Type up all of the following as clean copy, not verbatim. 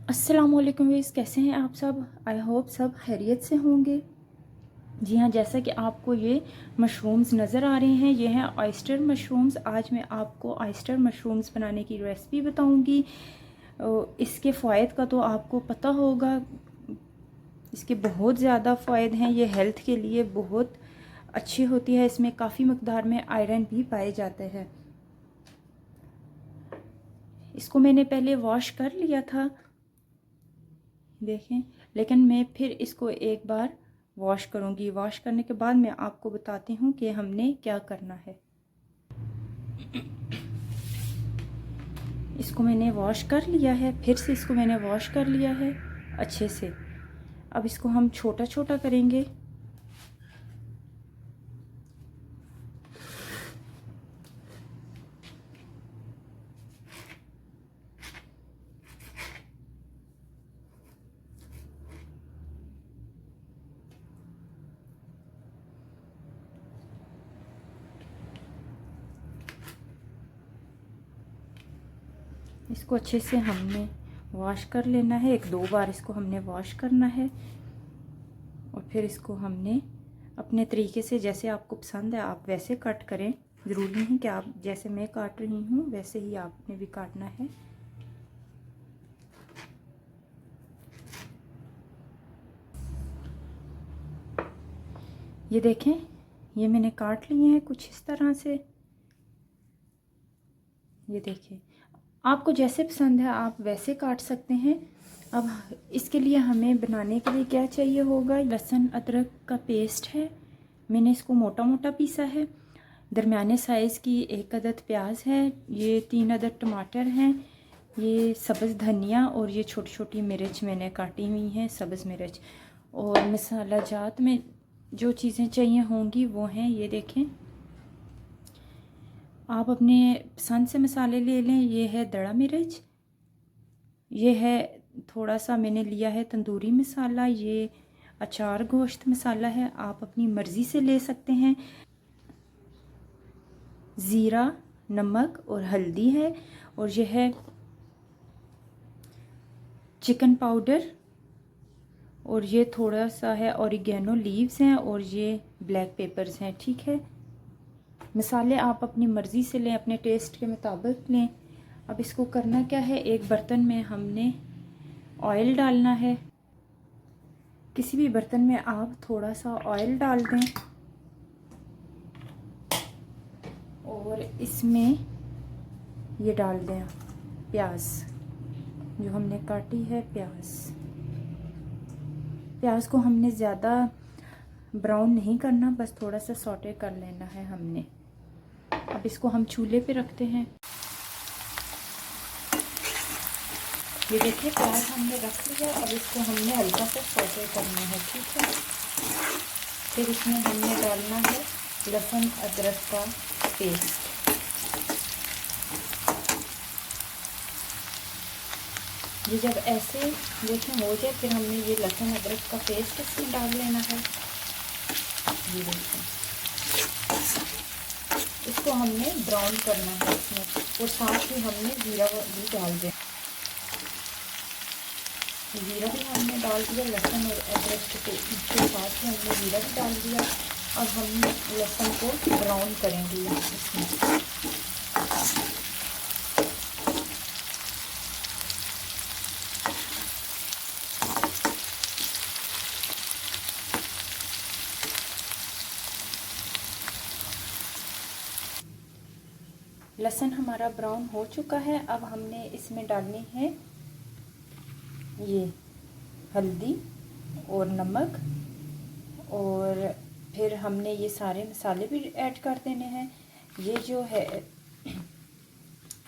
अस्सलाम वालेकुम व्यूअर्स, कैसे हैं आप सब। आई होप सब खैरियत से होंगे। जी हाँ, जैसा कि आपको ये मशरूम्स नज़र आ रहे हैं, ये हैं ऑयस्टर मशरूम्स। आज मैं आपको ऑयस्टर मशरूम्स बनाने की रेसिपी बताऊंगी। इसके फ़ायदे का तो आपको पता होगा, इसके बहुत ज़्यादा फ़ायदे हैं। ये हेल्थ के लिए बहुत अच्छी होती है। इसमें काफ़ी मकदार में आयरन भी पाए जाते हैं। इसको मैंने पहले वॉश कर लिया था, देखें, लेकिन मैं फिर इसको एक बार वॉश करूँगी। वॉश करने के बाद मैं आपको बताती हूँ कि हमने क्या करना है। इसको मैंने वॉश कर लिया है, फिर से इसको मैंने वॉश कर लिया है अच्छे से। अब इसको हम छोटा छोटा करेंगे। इसको अच्छे से हमने वॉश कर लेना है। 1-2 बार इसको हमने वॉश करना है और फिर इसको हमने अपने तरीके से, जैसे आपको पसंद है आप वैसे कट करें। ज़रूरी नहीं कि आप जैसे मैं काट रही हूँ वैसे ही आपने भी काटना है। ये देखें, ये मैंने काट लिए हैं कुछ इस तरह से। ये देखें, आपको जैसे पसंद है आप वैसे काट सकते हैं। अब इसके लिए हमें बनाने के लिए क्या चाहिए होगा। लहसुन अदरक का पेस्ट है, मैंने इसको मोटा मोटा पीसा है। दरमियाने साइज़ की 1 अदद प्याज है। ये 3 अदद टमाटर हैं। ये सब्ज़ धनिया और ये छोटी छोटी मिर्च मैंने काटी हुई हैं, सब्ज़ मिर्च। और मसाला जात में जो चीज़ें चाहिए होंगी वो हैं, ये देखें, आप अपने पसंद से मसाले ले लें। ये है दड़ा मिर्च, ये है थोड़ा सा मैंने लिया है तंदूरी मसाला, ये अचार गोश्त मसाला है, आप अपनी मर्ज़ी से ले सकते हैं। ज़ीरा, नमक और हल्दी है। और ये है चिकन पाउडर, और ये थोड़ा सा है ऑरिगेनो लीव्स हैं, और ये ब्लैक पेपर्स हैं। ठीक है, मसाले आप अपनी मर्ज़ी से लें, अपने टेस्ट के मुताबिक लें। अब इसको करना क्या है, एक बर्तन में हमने ऑयल डालना है। किसी भी बर्तन में आप थोड़ा सा ऑयल डाल दें और इसमें ये डाल दें प्याज, जो हमने काटी है प्याज को हमने ज़्यादा ब्राउन नहीं करना, बस थोड़ा सा सौटे कर लेना है हमने। अब इसको हम चूल्हे पे रखते हैं। ये देखिए, प्याज हमने रख लिया। अब इसको हमने हल्का सा सौटे करना है। ठीक है, फिर इसमें हमने डालना है लहसुन अदरक का पेस्ट। ये जब ऐसे देखें हो जाए, फिर हमने ये लहसुन अदरक का पेस्ट इसमें डाल लेना है। ये देखें, इसको हमने ब्राउन करना है इसमें, और साथ ही हमने जीरा भी डाल दें। जीरा भी हमने डाल दिया, लहसुन और अदरक के साथ ही हमने जीरा भी डाल दिया। अब हम लहसुन को ब्राउन करेंगे इसमें। लहसुन हमारा ब्राउन हो चुका है। अब हमने इसमें डालनी है ये हल्दी और नमक, और फिर हमने ये सारे मसाले भी ऐड कर देने हैं। ये जो है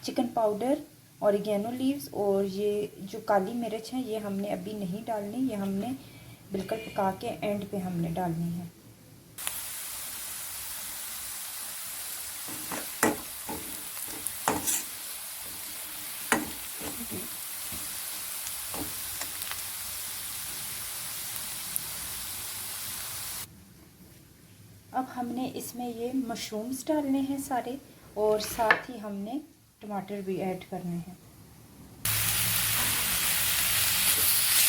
चिकन पाउडर, ऑरिगेनो लीव्स और ये जो काली मिर्च है, ये हमने अभी नहीं डालनी, ये हमने बिल्कुल पका के एंड पे हमने डालनी है। अब हमने इसमें ये मशरूम्स डालने हैं सारे, और साथ ही हमने टमाटर भी ऐड करने हैं।